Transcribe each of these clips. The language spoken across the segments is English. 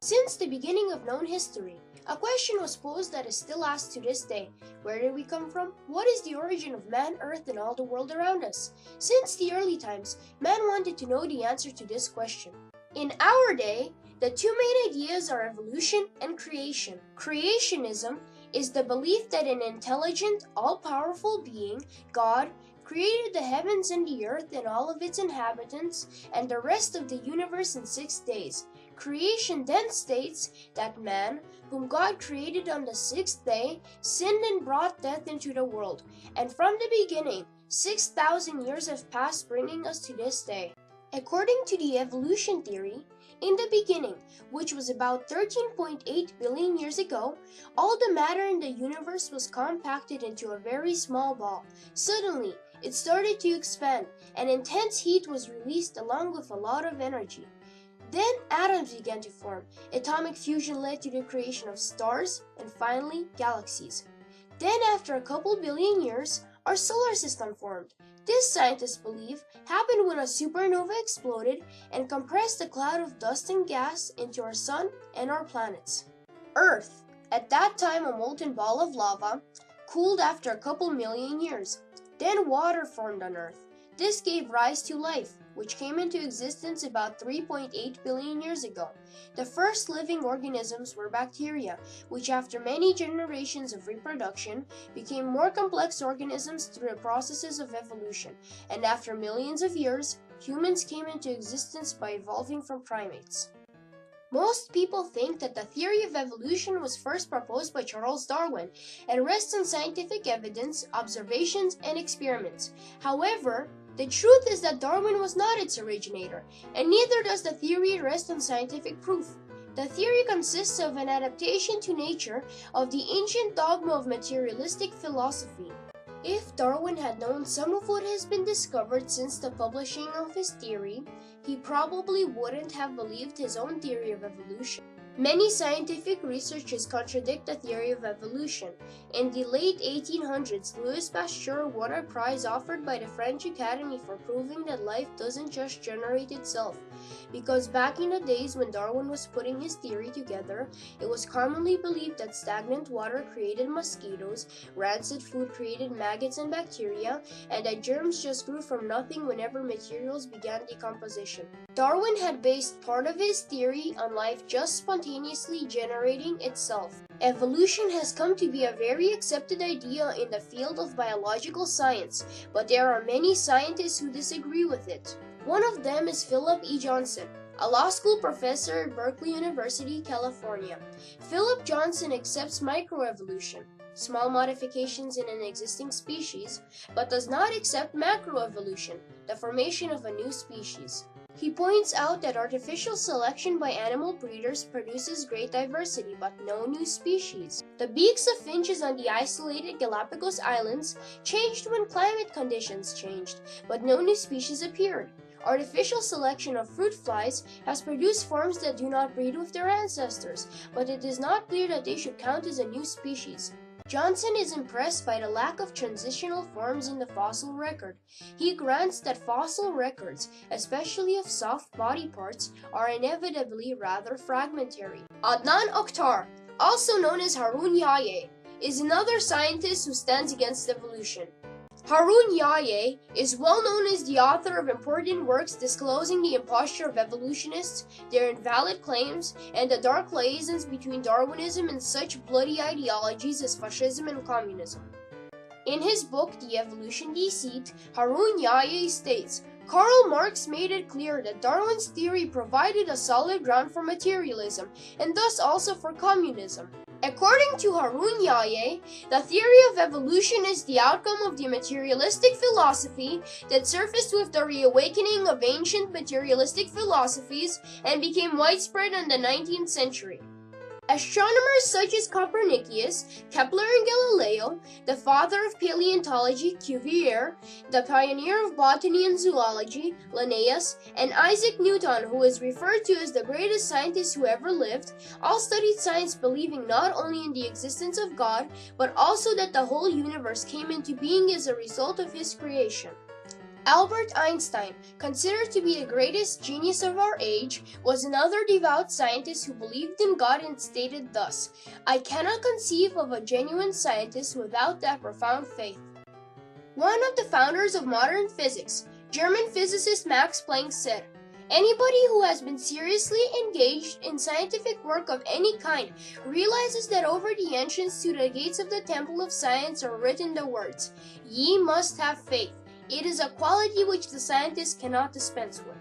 Since the beginning of known history, a question was posed that is still asked to this day. Where did we come from? What is the origin of man, earth, and all the world around us? Since the early times, man wanted to know the answer to this question. In our day, the two main ideas are evolution and creation. Creationism is the belief that an intelligent, all-powerful being, God, created the heavens and the earth and all of its inhabitants and the rest of the universe in 6 days. Creation then states that man, whom God created on the 6th day, sinned and brought death into the world. And from the beginning, 6,000 years have passed, bringing us to this day. According to the evolution theory, in the beginning, which was about 13.8 billion years ago, all the matter in the universe was compacted into a very small ball. Suddenly, it started to expand, and intense heat was released along with a lot of energy. Then atoms began to form. Atomic fusion led to the creation of stars and finally galaxies. Then after a couple billion years, our solar system formed. This, scientists believe, happened when a supernova exploded and compressed a cloud of dust and gas into our sun and our planets. Earth, at that time a molten ball of lava, cooled after a couple million years. Then water formed on Earth. This gave rise to life, which came into existence about 3.8 billion years ago. The first living organisms were bacteria, which after many generations of reproduction became more complex organisms through the processes of evolution, and after millions of years, humans came into existence by evolving from primates. Most people think that the theory of evolution was first proposed by Charles Darwin and rests on scientific evidence, observations, and experiments. However, the truth is that Darwin was not its originator, and neither does the theory rest on scientific proof. The theory consists of an adaptation to nature of the ancient dogma of materialistic philosophy. If Darwin had known some of what has been discovered since the publishing of his theory, he probably wouldn't have believed his own theory of evolution. Many scientific researches contradict the theory of evolution. In the late 1800s, Louis Pasteur won a prize offered by the French Academy for proving that life doesn't just generate itself. Because back in the days when Darwin was putting his theory together, it was commonly believed that stagnant water created mosquitoes, rancid food created maggots and bacteria, and that germs just grew from nothing whenever materials began decomposition. Darwin had based part of his theory on life just spontaneously generating itself. Evolution has come to be a very accepted idea in the field of biological science, but there are many scientists who disagree with it. One of them is Philip E. Johnson, a law school professor at Berkeley University, California. Philip Johnson accepts microevolution, small modifications in an existing species, but does not accept macroevolution, the formation of a new species. He points out that artificial selection by animal breeders produces great diversity, but no new species. The beaks of finches on the isolated Galapagos Islands changed when climate conditions changed, but no new species appeared. Artificial selection of fruit flies has produced forms that do not breed with their ancestors, but it is not clear that they should count as a new species. Johnson is impressed by the lack of transitional forms in the fossil record. He grants that fossil records, especially of soft body parts, are inevitably rather fragmentary. Adnan Oktar, also known as Harun Yahya, is another scientist who stands against evolution. Harun Yahya is well known as the author of important works disclosing the imposture of evolutionists, their invalid claims, and the dark liaisons between Darwinism and such bloody ideologies as fascism and communism. In his book, The Evolution Deceit, Harun Yahya states, Karl Marx made it clear that Darwin's theory provided a solid ground for materialism, and thus also for communism. According to Harun Yahya, the theory of evolution is the outcome of the materialistic philosophy that surfaced with the reawakening of ancient materialistic philosophies and became widespread in the 19th century. Astronomers such as Copernicus, Kepler and Galileo, the father of paleontology, Cuvier, the pioneer of botany and zoology, Linnaeus, and Isaac Newton, who is referred to as the greatest scientist who ever lived, all studied science believing not only in the existence of God, but also that the whole universe came into being as a result of his creation. Albert Einstein, considered to be the greatest genius of our age, was another devout scientist who believed in God and stated thus, "I cannot conceive of a genuine scientist without that profound faith." One of the founders of modern physics, German physicist Max Planck, said, "Anybody who has been seriously engaged in scientific work of any kind realizes that over the entrance to the gates of the temple of science are written the words, 'Ye must have faith.' It is a quality which the scientist cannot dispense with."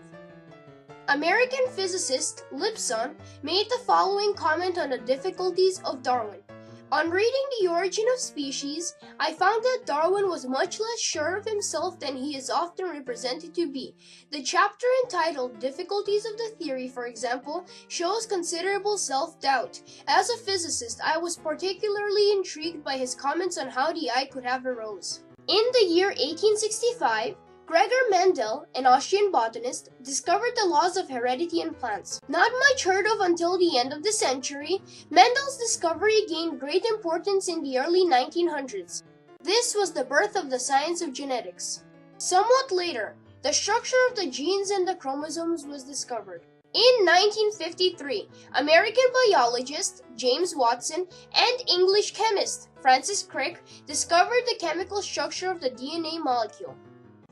American physicist Lipson made the following comment on the difficulties of Darwin. "On reading The Origin of Species, I found that Darwin was much less sure of himself than he is often represented to be. The chapter entitled Difficulties of the Theory, for example, shows considerable self-doubt. As a physicist, I was particularly intrigued by his comments on how the eye could have arose." In the year 1865, Gregor Mendel, an Austrian botanist, discovered the laws of heredity in plants. Not much heard of until the end of the century, Mendel's discovery gained great importance in the early 1900s. This was the birth of the science of genetics. Somewhat later, the structure of the genes and the chromosomes was discovered. In 1953, American biologist James Watson and English chemist Francis Crick discovered the chemical structure of the DNA molecule.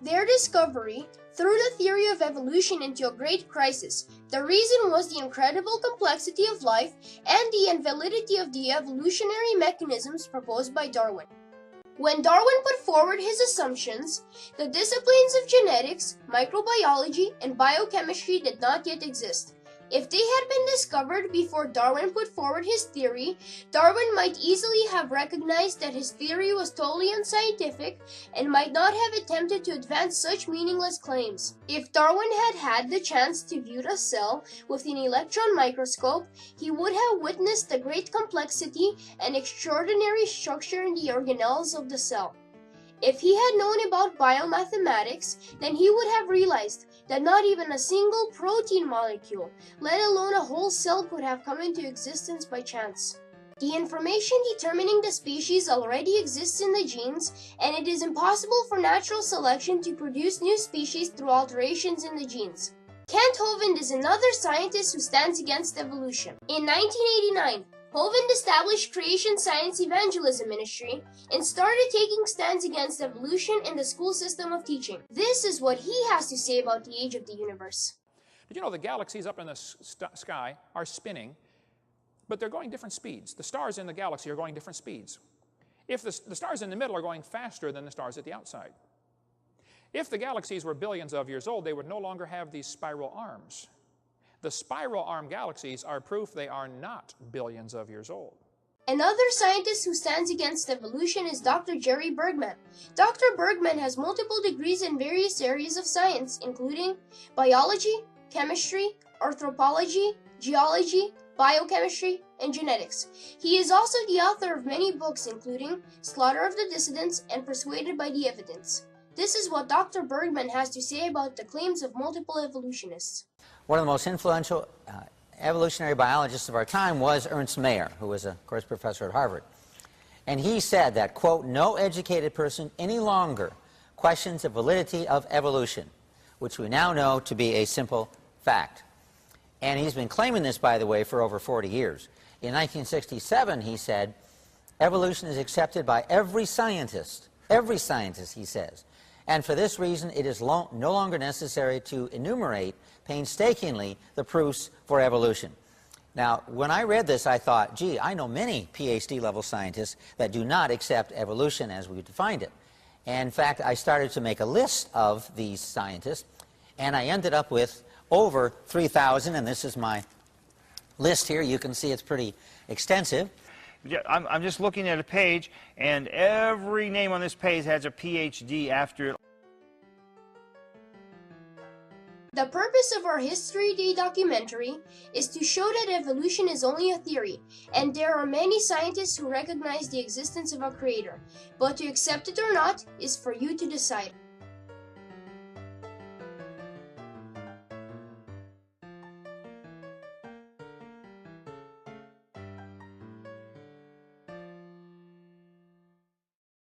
Their discovery threw the theory of evolution into a great crisis. The reason was the incredible complexity of life and the invalidity of the evolutionary mechanisms proposed by Darwin. When Darwin put forward his assumptions, the disciplines of genetics, microbiology, and biochemistry did not yet exist. If they had been discovered before Darwin put forward his theory, Darwin might easily have recognized that his theory was totally unscientific and might not have attempted to advance such meaningless claims. If Darwin had had the chance to view a cell with an electron microscope, he would have witnessed the great complexity and extraordinary structure in the organelles of the cell. If he had known about biomathematics, then he would have realized that not even a single protein molecule, let alone a whole cell, could have come into existence by chance. The information determining the species already exists in the genes, and it is impossible for natural selection to produce new species through alterations in the genes. Kent Hovind is another scientist who stands against evolution. In 1989, Hovind established Creation Science Evangelism Ministry and started taking stands against evolution in the school system of teaching. This is what he has to say about the age of the universe. Did you know the galaxies up in the sky are spinning, but they're going different speeds? The stars in the galaxy are going different speeds. If the stars in the middle are going faster than the stars at the outside. If the galaxies were billions of years old, they would no longer have these spiral arms. The spiral arm galaxies are proof they are not billions of years old. Another scientist who stands against evolution is Dr. Jerry Bergman. Dr. Bergman has multiple degrees in various areas of science, including biology, chemistry, anthropology, geology, biochemistry, and genetics. He is also the author of many books, including Slaughter of the Dissidents and Persuaded by the Evidence. This is what Dr. Bergman has to say about the claims of multiple evolutionists. One of the most influential evolutionary biologists of our time was Ernst Mayr, who was, of course, professor at Harvard. And he said that, quote, "No educated person any longer questions the validity of evolution," which we now know to be a simple fact. And he's been claiming this, by the way, for over 40 years. In 1967, he said, "Evolution is accepted by every scientist, he says. And for this reason, it is no longer necessary to enumerate painstakingly the proofs for evolution." Now, when I read this, I thought, gee, I know many PhD-level scientists that do not accept evolution as we defined it. And in fact, I started to make a list of these scientists, and I ended up with over 3,000, and this is my list here. You can see it's pretty extensive. Yeah, I'm just looking at a page, and every name on this page has a PhD after it. The purpose of our History Day documentary is to show that evolution is only a theory, and there are many scientists who recognize the existence of a creator. But to accept it or not is for you to decide.